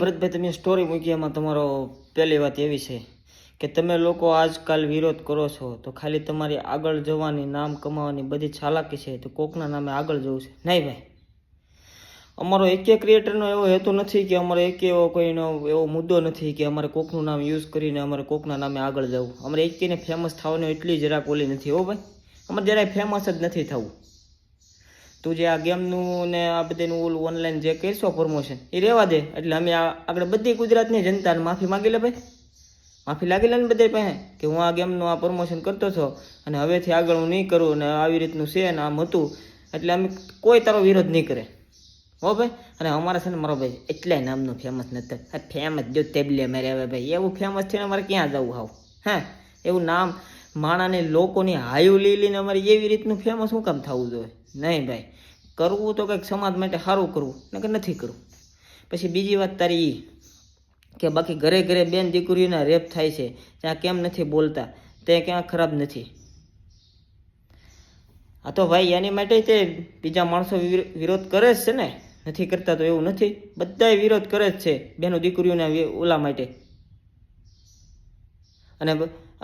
ભરતભાઈ, તમે સ્ટોરી મૂકી એમાં તમારો પહેલી વાત એવી છે કે તમે લોકો આજકાલ વિરોધ કરો છો તો ખાલી તમારી આગળ જવાની, નામ કમાવાની બધી ચાલાકી છે તો કોકના નામે આગળ જવું છે. નહીં ભાઈ, અમારો એકે ક્રિએટરનો એવો હેતુ નથી કે અમારો એક એવો કોઈનો એવો મુદ્દો નથી કે અમારે કોકનું નામ યુઝ કરીને અમારે કોકના નામે આગળ જવું. અમારે એકેને ફેમસ થવાનું એટલી જરાક ઓલી નથી. હો ભાઈ, અમારે જરાય ફેમસ જ નથી થવું. તું જે આ ગેમનું ને આ બધાનું ઓલું ઓનલાઈન જે કરશો પ્રમોશન એ રહેવા દે. એટલે અમે આગળ બધી ગુજરાતની જનતાને માફી માગી લે ભાઈ, માફી લાગી લે ને બધા પાસે કે હું આ ગેમનું આ પ્રમોશન કરતો હતો અને હવેથી આગળ હું નહીં કરું ને આવી રીતનું છે ને આમ હતું, એટલે અમે કોઈ તારો વિરોધ નહીં કરે. હો ભાઈ, અને અમારા છે ને મારો ભાઈ એટલાય નામનું ફેમસ નથી. આ ફેમસ જો તેબલે મારે હવે ભાઈ એવું ફેમસ છે ને અમારે ક્યાં જવું હાવ? હા, એવું નામ માણાને લોકોની હાયું લઈ લઈને અમારે એવી રીતનું ફેમસ શું કામ થવું જોઈએ? નહીં ભાઈ, કરવું તો કંઈક સમાજ માટે સારું કરવું, નકર નથી કરવું. પછી બીજી વાત તારી કે બાકી ઘરે ઘરે બેન દીકરીઓના રેપ થાય છે, ત્યાં કેમ નથી બોલતા? તે ક્યાં ખરાબ નથી? આ તો ભાઈ એની માટે તે બીજા માણસો વિરોધ કરે જ છે ને, નથી કરતા તો એવું નથી. બધાય વિરોધ કરે જ છે બેનો દીકરીઓના ઓલા માટે.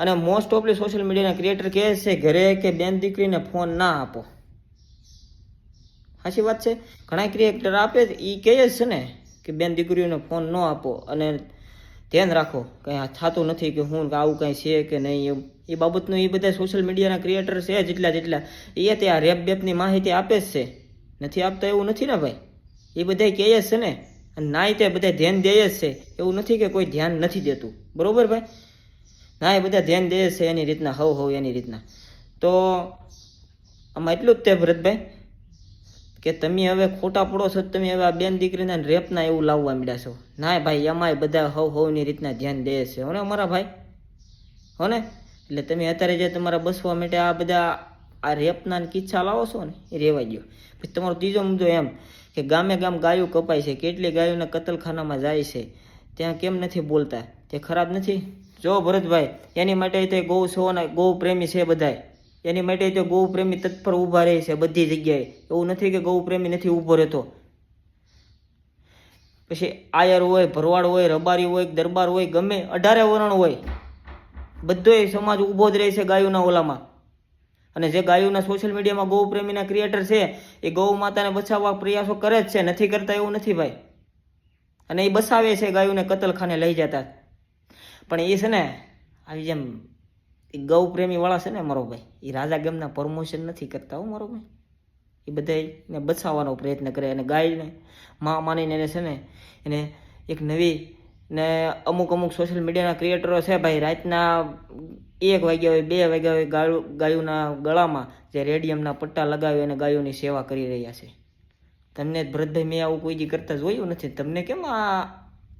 અને મોસ્ટ ઓફલી સોશિયલ મીડિયાના ક્રિએટર કહે છે ઘરે કે બેન દીકરીને ફોન ના આપો. સાચી વાત છે, ઘણા ક્રિએટર આપે એ કહે જ છે ને કે બેન દીકરીઓને ફોન ન આપો અને ધ્યાન રાખો કંઈ થતું નથી કે હું આવું કંઈ છે કે નહીં. એમ એ બાબતનું એ બધા સોશિયલ મીડિયાના ક્રિએટર છે જેટલા એ તે આ રેપ બેપની માહિતી આપે જ છે, નથી આપતા એવું નથી ને ભાઈ. એ બધા કહે જ છે ને, અને ના તે બધા ધ્યાન દે જ છે. એવું નથી કે કોઈ ધ્યાન નથી દેતું, બરોબર ભાઈ? ના, એ બધા ધ્યાન દે છે એની રીતના, હવ એની રીતના. તો આમાં એટલું જ તે ભરતભાઈ કે તમે હવે ખોટા પડો છો, તમે હવે આ બેન દીકરીના રેપના એવું લાવવા માંડ્યા છો. ના ભાઈ, એમાંય બધા હવની રીતના ધ્યાન દે છે હો ને અમારા ભાઈ, હો ને? એટલે તમે અત્યારે જે તમારા બસવા માટે આ બધા આ રેપના કિસ્સા લાવો છો ને એ રેવા ગયો. પછી તમારો ત્રીજો મુદ્દો એમ કે ગામે ગામ ગાયું કપાય છે, કેટલી ગાયોના કતલખાનામાં જાય છે, ત્યાં કેમ નથી બોલતા? તે ખરાબ નથી? જો ભરતભાઈ, એની માટે તે ગૌ સેવાના ગૌ પ્રેમી છે બધાય, એની માટે તો ગૌ પ્રેમી તત્પર ઊભા રહે છે બધી જગ્યાએ. એવું નથી કે ગૌ પ્રેમી નથી ઊભો રહેતો. પછી આયર હોય, ભરવાડ હોય, રબારી હોય, દરબાર હોય, ગમે 18 વરણ હોય, બધોય સમાજ ઊભો જ રહે છે ગાયોના ઓલામાં. અને જે ગાયોના સોશિયલ મીડિયામાં ગૌ પ્રેમીના ક્રિએટર છે એ ગૌ માતાને બચાવવા પ્રયાસો કરે જ છે, નથી કરતા એવું નથી ભાઈ. અને એ બસાવે છે ગાયોને કતલખાને લઈ જતા. પણ એ છે ને આવી જેમ ગૌ પ્રેમી વાળા છે ને મારો ભાઈ, એ રાજા ગેમના પ્રમોશન નથી કરતા હો મારો ભાઈ. એ બધાને બચાવવાનો પ્રયત્ન કરે અને ગાયને માં માનીને એને છે ને એને એક નવી ને અમુક સોશિયલ મીડિયાના ક્રિએટરો છે ભાઈ, રાતના 1 વાગ્યા હોય 2 વાગ્યા હોય ગાયોના ગળામાં જે રેડિયમના પટ્ટા લગાવી અને ગાયોની સેવા કરી રહ્યા છે. તમને ભરતભાઈ મેં આવું કોઈ દી કરતા જોયું નથી. તમને કેમ આ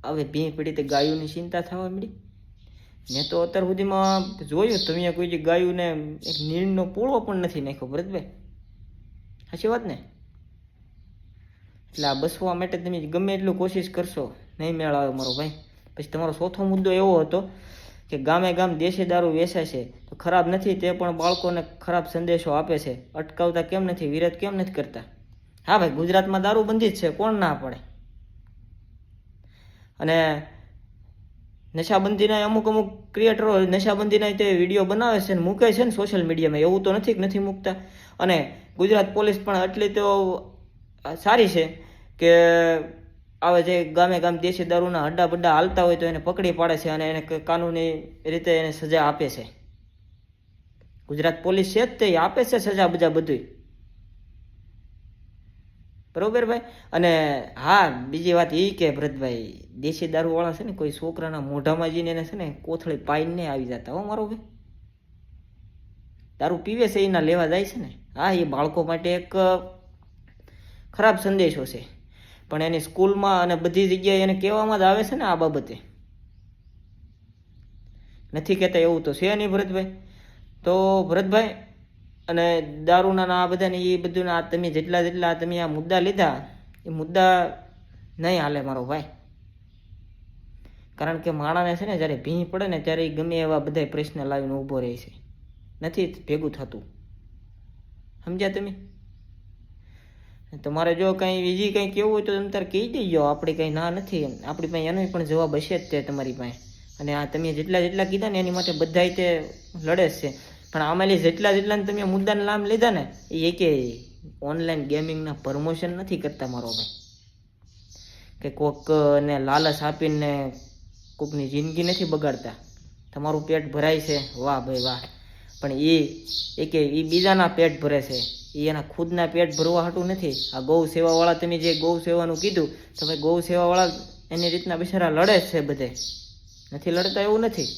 હવે ભીં પડી તે ગાયોની ચિંતા થવા મળી? મેં તો અત્યાર સુધીમાં જોયું તમે કોઈ જે ગાયોને એક નીણનો પૂળો પણ નથી નાખ્યો ભરતભાઈ. સાચી વાત ને? એટલે આ બસવા માટે તમે ગમે એટલું કોશિશ કરશો નહીં મેળ આવે મારો ભાઈ. પછી તમારો ચોથો મુદ્દો એવો હતો કે ગામે ગામ દેશી દારૂ વેચાય છે તો ખરાબ નથી, તે પણ બાળકોને ખરાબ સંદેશો આપે છે, અટકાવતા કેમ નથી? વિરોધ કેમ નથી કરતા? હા ભાઈ, ગુજરાતમાં દારૂબંધી જ છે, કોણ ના પડે? અને નશાબંધીના અમુક ક્રિએટરો નશાબંધીના તે વિડીયો બનાવે છે ને મૂકે છે ને સોશિયલ મીડિયામાં, એવું તો નથી કે નથી મૂકતા. અને ગુજરાત પોલીસ પણ એટલી તો સારી છે કે આવે જે ગામે ગામ દેશી દારૂના હડ્ડા બડ્ડા હાલતા હોય તો એને પકડી પાડે છે અને એને કાનૂની રીતે એને સજા આપે છે. ગુજરાત પોલીસ છે જ તે આપે છે સજા બજા બધું, બરોબર ભાઈ? અને હા, બીજી વાત એ કે ભરતભાઈ, દેશી દારૂવાળા છે ને કોઈ છોકરાના મોઢામાં જઈને એને છે ને કોથળી પાઈને આવી જતા હો મારો ભાઈ. દારૂ પીવે છે એના લેવા જાય છે ને, હા, એ બાળકો માટે એક ખરાબ સંદેશો છે. પણ એની સ્કૂલમાં અને બધી જગ્યાએ એને કહેવામાં જ આવે છે ને આ બાબતે, નથી કહેતા એવું તો છે નહીં ભરતભાઈ. તો ભરતભાઈ, અને દારૂના આ બધાને એ બધું તમે જેટલા તમે આ મુદ્દા લીધા એ મુદ્દા નહીં હાલે મારો ભાઈ. કારણ કે માણાને છે ને જ્યારે ભીં પડે ને ત્યારે ગમે એવા બધા પ્રશ્ન લાવીને ઊભો રહે છે, નથી ભેગું થતું. સમજ્યા તમે? તમારે જો કંઈ બીજી કંઈ કેવું હોય તો તમે તારે કહી દેજો, આપણે કંઈ ના નથી. આપણી પાસે એનો પણ જવાબ હશે જ તે તમારી પાસે. અને આ તમે જેટલા કીધા ને એની માટે બધાય તે લડે જ છે. પણ આમાં જેટલા તમે મુદ્દાના નામ લીધા ને એ કે ઓનલાઈન ગેમિંગના પ્રમોશન નથી કરતા મારો ભાઈ, કે કોકને લાલચ આપીને કોકની જિંદગી નથી બગાડતા. તમારું પેટ ભરાય છે, વાહ ભાઈ વાહ. પણ એ કે એ બીજાના પેટ ભરે છે, એ એના ખુદના પેટ ભરવા હાટું નથી. આ ગૌ સેવાવાળા તમે જે ગૌ સેવાનું કીધું, તમે ગૌ સેવાવાળા એની રીતના બિચારા લડે જ છે બધે, નથી લડતા એવું નથી.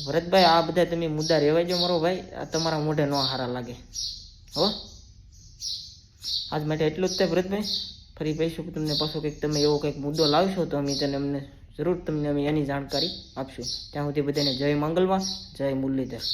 ભરતભાઈ આ બધા તમે મુદ્દા રહેવા જો મારો ભાઈ, આ તમારા મોઢે ન હારા લાગે હો. આજ માટે એટલું જ થાય ભરતભાઈ. ફરી કહીશું કે તમને પાછો કંઈક તમે એવો કંઈક મુદ્દો લાવશો તો અમને જરૂર તમને અમે એની જાણકારી આપશું. ત્યાં સુધી બધાને જય મંગલમાં, જય મુરલીધર.